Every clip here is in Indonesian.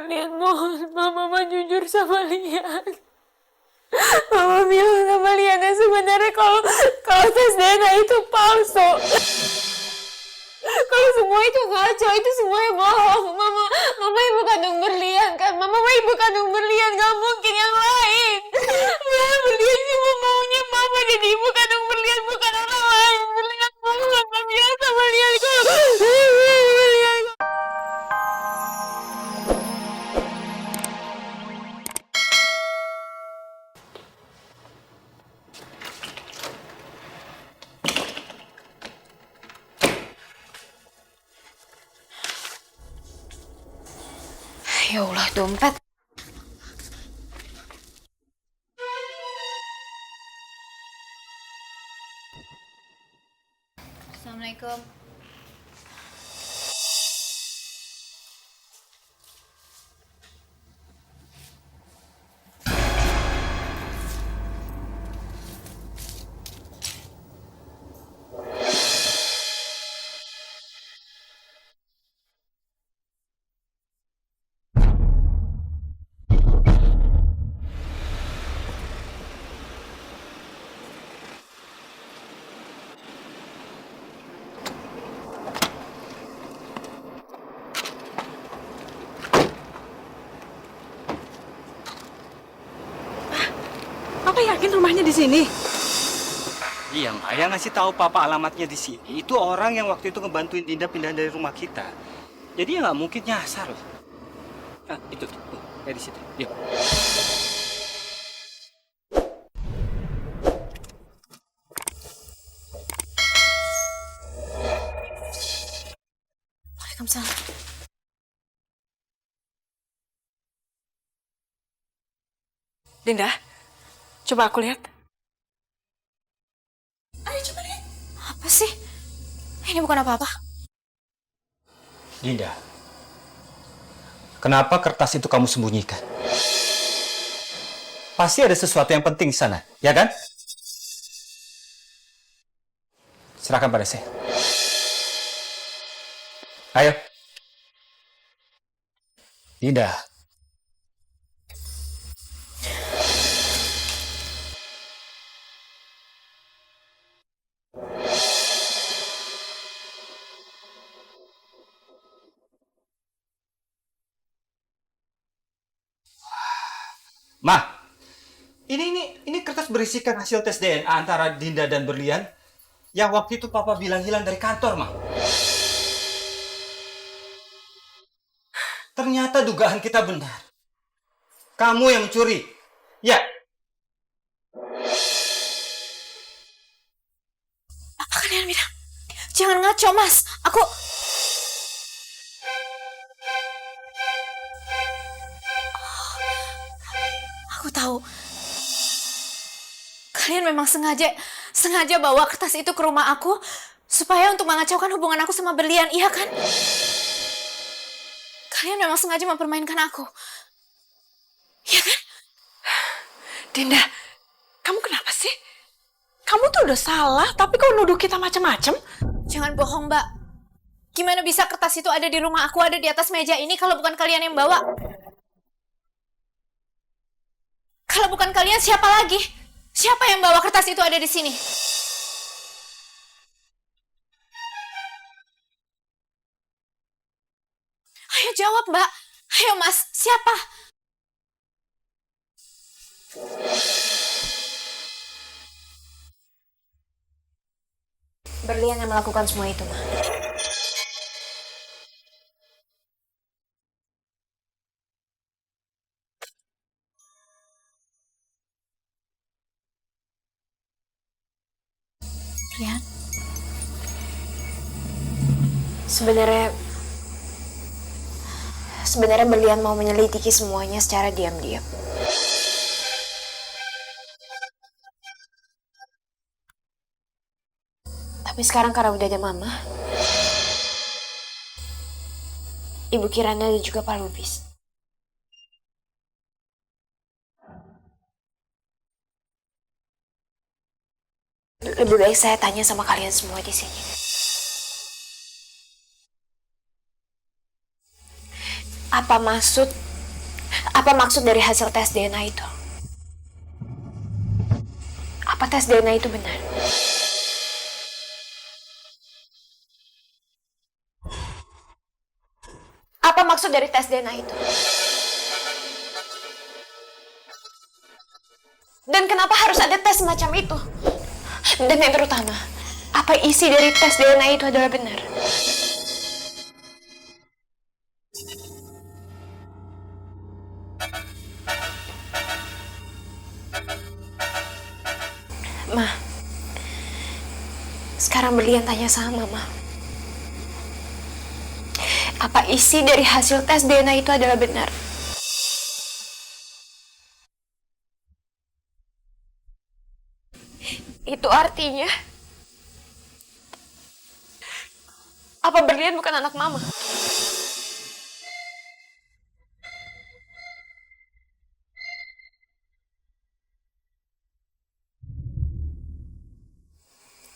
Berlian mohon, Mama jujur sama Lian. Mama bilang sama Lian sebenarnya kalau tes DNA itu palsu. Kalau semua itu ngaco, itu semuanya bohong. Mama ibu kandung Berlian kan? Mama ibu kandung Berlian, gak mungkin yang lain. Berlian cuma maunya Mama jadi ibu kandung Berlian, bukan orang lain. Berlian mohon, Mama bilang sama Lian kalau Berlian. Ya Allah, dompet. Assalamualaikum. Papa yakin rumahnya di sini? Iya, Mak. Yang ngasih tahu Papa alamatnya di sini itu orang yang waktu itu ngebantuin Dinda pindah dari rumah kita. Jadi ya nggak mungkin nyasar loh. Ah, itu tuh, kayak di situ. Yuk. Waalaikumsalam. Dinda, coba aku lihat. Ayo coba lihat. Apa sih? Ini bukan apa-apa. Dinda, kenapa kertas itu kamu sembunyikan? Pasti ada sesuatu yang penting di sana, ya kan? Serahkan pada saya. Ayo. Dinda. Ma, ini kertas berisikan hasil tes DNA antara Dinda dan Berlian yang waktu itu Papa bilang hilang dari kantor, Ma. Ternyata dugaan kita benar. Kamu yang mencuri. Ya. Apa kalian bilang? Jangan ngaco, Mas. Aku tahu. Kalian memang sengaja bawa kertas itu ke rumah aku supaya untuk mengacaukan hubungan aku sama Berlian, iya kan? Kalian memang sengaja mempermainkan aku. Iya kan? Dinda, kamu kenapa sih? Kamu tuh udah salah, tapi kok nuduh kita macam-macam? Jangan bohong, Mbak. Gimana bisa kertas itu ada di rumah aku, ada di atas meja ini kalau bukan kalian yang bawa? Kalau bukan kalian, siapa lagi? Siapa yang bawa kertas itu ada di sini? Ayo jawab, Mbak. Ayo, Mas. Siapa? Berlian yang melakukan semua itu, Ma. Berlian? Sebenarnya Berlian mau menyelidiki semuanya secara diam-diam. Tapi sekarang karena udah ada Mama, Ibu Kirana dan juga Pak Lubis, lebih baik saya tanya sama kalian semua di sini. Apa maksud Apa maksud dari hasil tes DNA itu? Apa tes DNA itu benar? Apa maksud dari tes DNA itu? Dan kenapa harus ada tes semacam itu? Dan yang terutama, apa isi dari tes DNA itu adalah benar? Ma, sekarang Berlian tanya sama Mama. Apa isi dari hasil tes DNA itu adalah benar? Itu artinya, apa Berlian bukan anak Mama?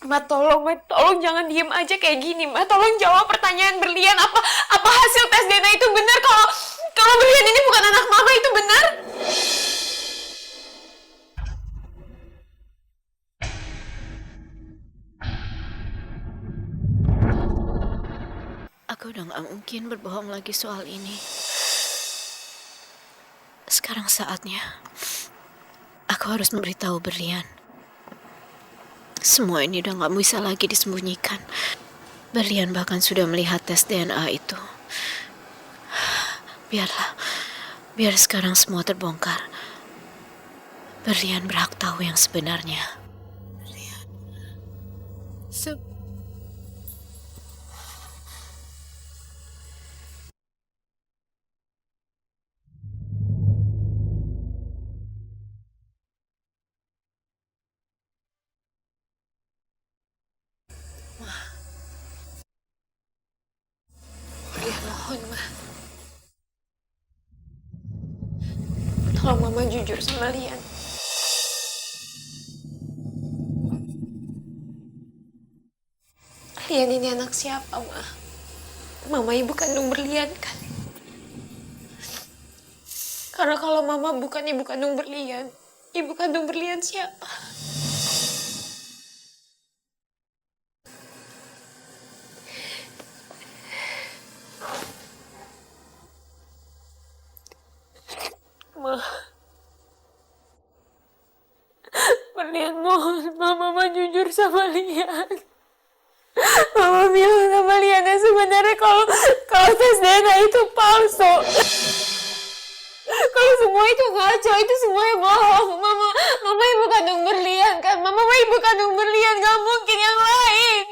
Ma, tolong jangan diem aja kayak gini, Ma. Tolong jawab pertanyaan Berlian. Apa hasil tes DNA itu benar? Kalau Berlian ini bukan anak Mama, itu benar? Aku udah gak mungkin berbohong lagi soal ini. Sekarang saatnya aku harus memberitahu Berlian. Semua ini udah gak bisa lagi disembunyikan. Berlian bahkan sudah melihat tes DNA itu. Biar sekarang semua terbongkar. Berlian berhak tahu yang sebenarnya. Berlian. Mohon, Ma. Tolong Mama jujur sama Lian. Lian ini anak siapa, Ma? Mama ibu kandung Berlian, kan? Karena kalau Mama bukan ibu kandung Berlian, ibu kandung Berlian siapa? Ma, Berlian mohon, Mama jujur sama Lian. Mama bilang sama Lian sebenarnya kalau tes DNA itu palsu. Kalau semua itu ngaco, itu semuanya bohong. Mama ibu kandung Berlian, kan? Mama ibu kandung Berlian, gak mungkin yang lain.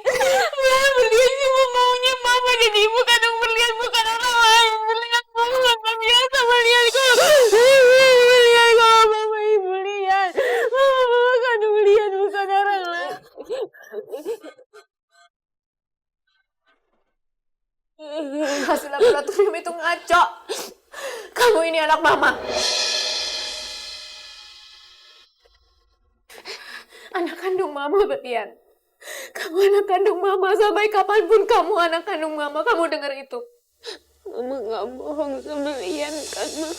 Berlian cuma maunya Mama jadi ibu kandung Berlian, bukan orang lain. Berlian Mama gak biasa Berlian kalau Mama ibu Lian. Mama kandung Lian, bukan orang lain. Hasil laboratorium itu ngaco. Kamu ini anak Mama. Anak kandung Mama, Berlian. Kamu anak kandung Mama. Sampai kapanpun kamu anak kandung Mama. Kamu dengar itu. Mama gak bohong sama Lian, kan, Ma?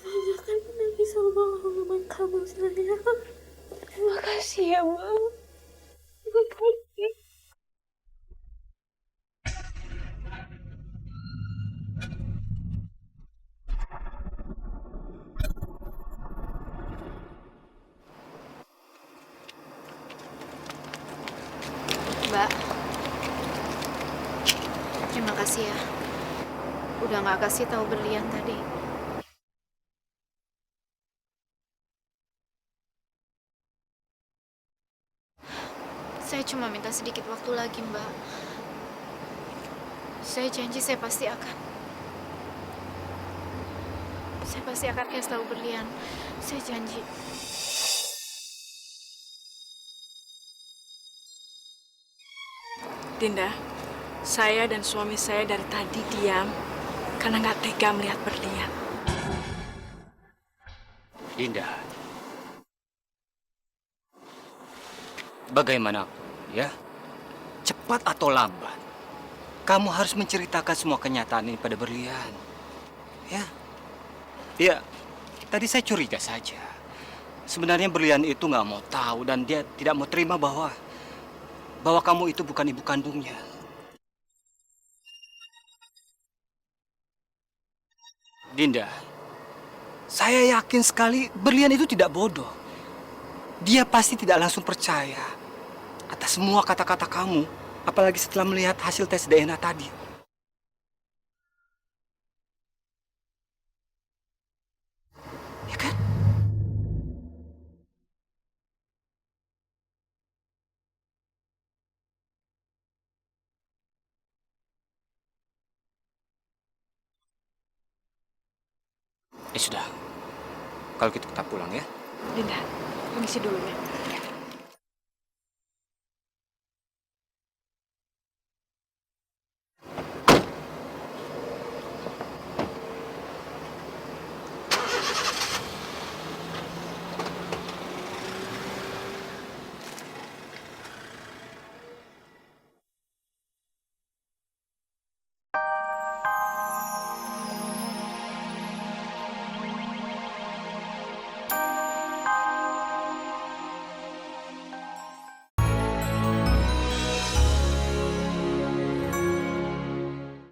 Mama kan pernah bisa bohong sama kamu, sayang. Terima kasih ya, Ma. Terima kasih. Mbak, terima kasih ya. Udah gak kasih tahu Berlian tadi. Saya cuma minta sedikit waktu lagi, Mbak. Saya janji saya pasti akan kasih tahu Berlian. Saya janji. Dinda, saya dan suami saya dari tadi diam karena nggak tega melihat Berlian. Dinda, bagaimana Ya, cepat atau lambat, kamu harus menceritakan semua kenyataan ini pada Berlian. Ya, ya. Tadi saya curiga saja. Sebenarnya Berlian itu nggak mau tahu dan dia tidak mau terima bahwa kamu itu bukan ibu kandungnya. Dinda, saya yakin sekali Berlian itu tidak bodoh. Dia pasti tidak langsung percaya atas semua kata-kata kamu, apalagi setelah melihat hasil tes DNA tadi. Ya kan? Sudah. Kalau gitu kita pulang ya. Dinda, permisi dulu ya.